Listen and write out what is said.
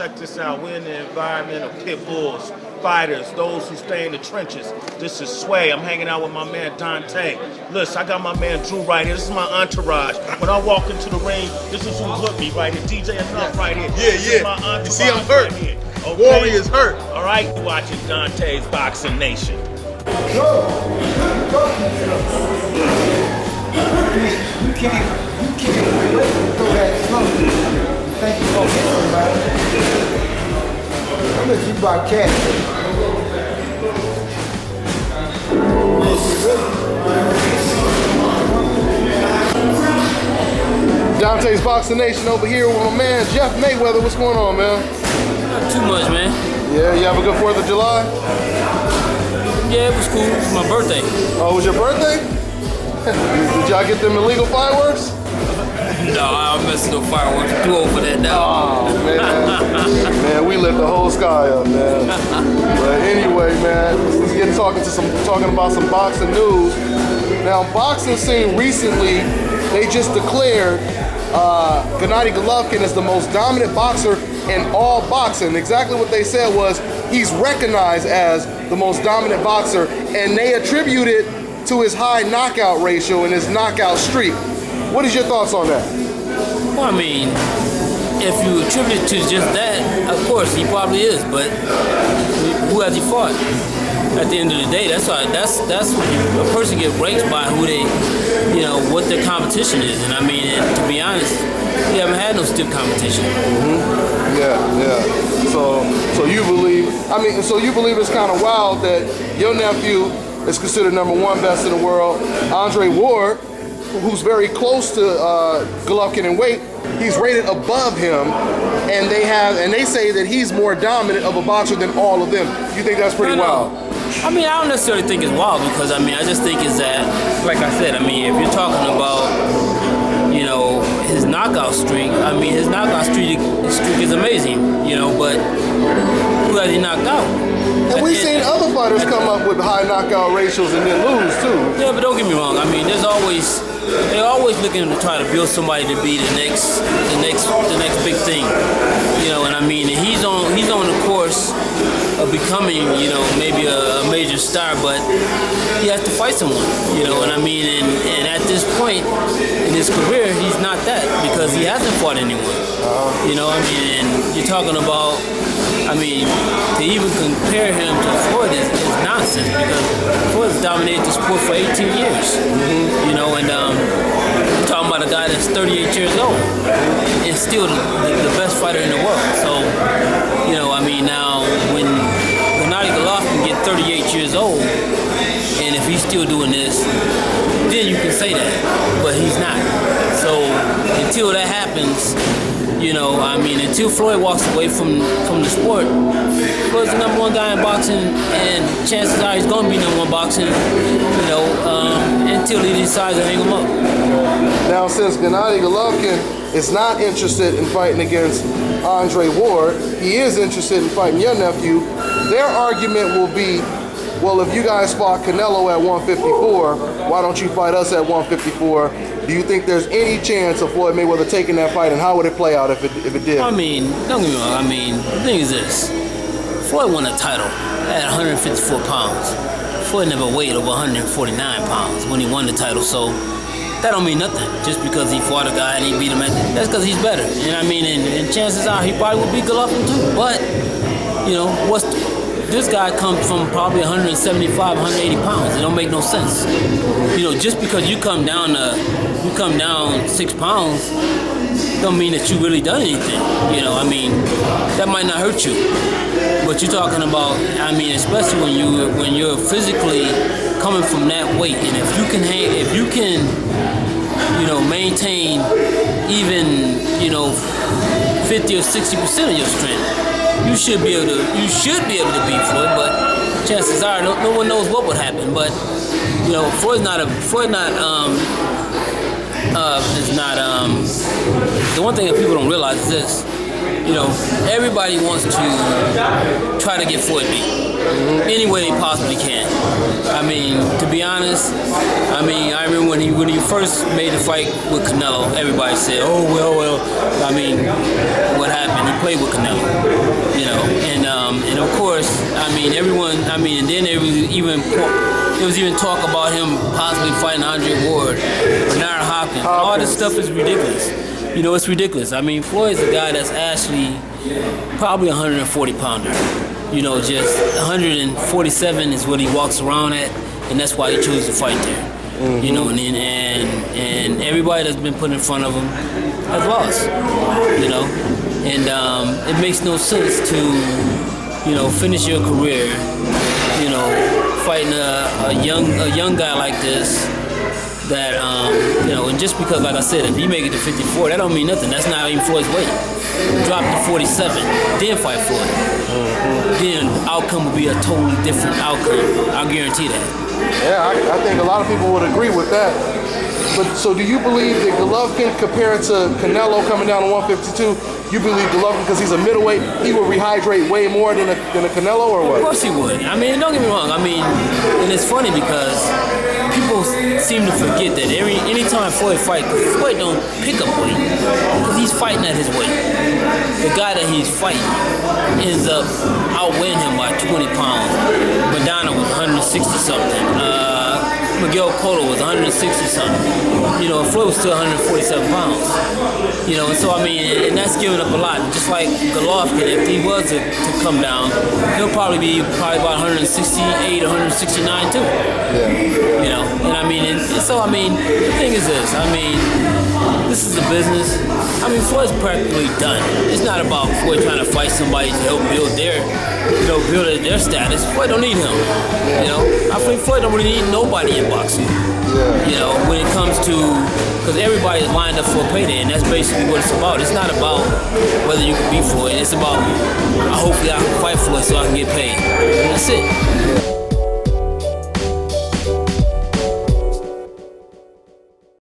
check this out. We're in the environment of pit bulls, fighters, those who stay in the trenches. This is Sway. I'm hanging out with my man Dante. Listen, I got my man Drew right here. This is my entourage. When I walk into the ring, this is who's with me right here. DJ Enough right here. This is my entourage. You see, I'm hurt. Right here. Okay? Warrior's hurt. All right, you're watching Dante's Boxing Nation. You can't go that slow. Thank you for everybody. I'm let you broadcast. Dante's Boxing Nation over here with my man Jeff Mayweather. What's going on, man? Not too much, man. Yeah, you have a good 4th of July? Yeah, it was cool. It was my birthday. Oh, it was your birthday? Did y'all get them illegal fireworks? No, I'm messing with fireworks. Too old for that now. Oh, man. Man, we lit the whole sky up, man. But anyway, man, let's get talking about some boxing news. Now, Boxingscene recently, they just declared Golovkin is the most dominant boxer in all boxing. Exactly what they said was he's recognized as the most dominant boxer, and they attribute it to his high knockout ratio and his knockout streak. What is your thoughts on that? Well, I mean, if you attribute it to just that, of course he probably is. But who has he fought? At the end of the day, that's what a person gets ranked by who they, what their competition is. And I mean, and to be honest, we haven't had no stiff competition. Mm-hmm. Yeah. So you believe? So you believe it's kind of wild that your nephew is considered #1 best in the world. Andre Ward, who's very close to Golovkin in weight, he's rated above him, and they say that he's more dominant of a boxer than all of them. You think that's pretty wild? I mean, I don't necessarily think it's wild because I just think is that, like I said, if you're talking about, his knockout streak, his knockout streak is amazing, but who has he knocked out? And we've seen other fighters come up with high knockout ratios and then lose too. Yeah, but don't get me wrong. They're always looking to try to build somebody to be the next big thing. And he's on the course of becoming, maybe a major star, but he has to fight someone, and at this point in his career, he's not that because he hasn't fought anyone. And you're talking about, to even compare him to Floyd is nonsense because Floyd's dominated the sport for 18 years, and you're talking about a guy that's 38 years old and still the best fighter in the world. So, now when Golovkin get 38 years old, and if he's still doing this, then you can say that, but he's not. So until that happens, until Floyd walks away from the sport, Floyd's the #1 guy in boxing, and chances are he's going to be #1 boxing, until he decides to hang him up. Now, since Golovkin is not interested in fighting against Andre Ward, he is interested in fighting your nephew. Their argument will be, well, if you guys fought Canelo at 154, why don't you fight us at 154? Do you think there's any chance of Floyd Mayweather taking that fight, and how would it play out if it did? Don't get me wrong. The thing is this. Floyd won a title at 154 pounds. Floyd never weighed over 149 pounds when he won the title, so that don't mean nothing. Just because he fought a guy and he beat him, that's because he's better. And chances are he probably would beat Golovkin too. But, this guy comes from probably 175, 180 pounds. It don't make no sense. Just because you come down 6 pounds, don't mean that you really done anything. That might not hurt you. But you're talking about, especially when you're physically coming from that weight, and if you can maintain even 50 or 60% of your strength, you should be able to beat Floyd, but chances are no one knows what would happen. But Floyd's not the one thing that people don't realize is this: you know, everybody wants to try to get Floyd beat any way they possibly can. I mean, to be honest, I mean, I remember when he first made the fight with Canelo, everybody said, "Oh well." I mean, what happened? He played with Canelo, you know, and of course, I mean, everyone. I mean, and then there was even talk about him possibly fighting Andre Ward, Bernard Hopkins. All this stuff is ridiculous. You know, it's ridiculous. I mean, Floyd's a guy that's actually probably a 140-pounder. You know, just 147 is what he walks around at, and that's why he chose to fight there. Mm-hmm. You know, and everybody that's been put in front of him has lost. You know, and it makes no sense to, you know, finish your career, you know, fighting a young guy like this. That you know, and just because, like I said, if you make it to 54, that don't mean nothing. That's not even Floyd's weight. Drop to 47, then fight Floyd. Then outcome will be a totally different outcome. I'll guarantee that. Yeah, I think a lot of people would agree with that. But so, do you believe that Golovkin, compared to Canelo coming down to 152, you believe Golovkin, because he's a middleweight, he will rehydrate way more than a Canelo, or what? Of course he would. I mean, don't get me wrong. I mean, and it's funny because people seem to forget that anytime Floyd fights, Floyd don't pick up weight because he's fighting at his weight. The guy that he's fighting ends up outweighing him by 20 pounds. Madonna was 160 something. Miguel Cotto was 160 something. You know, and Floyd was still 147 pounds. You know, and so I mean, and that's giving up a lot. Just like Golovkin, if he was to come down, he'll probably be about 168, 169 too. Yeah. You know, and I mean, and so I mean, the thing is this. I mean, this is a business. I mean, Floyd's practically done. It's not about Floyd trying to fight somebody to help build their status. Floyd don't need him. You know, I think Floyd don't really need nobody in boxing. Yeah. You know, when it comes to, because everybody is lined up for a payday, and that's basically what it's about. It's not about whether you can beat Floyd. It's about hopefully I can fight Floyd so I can get paid. That's it.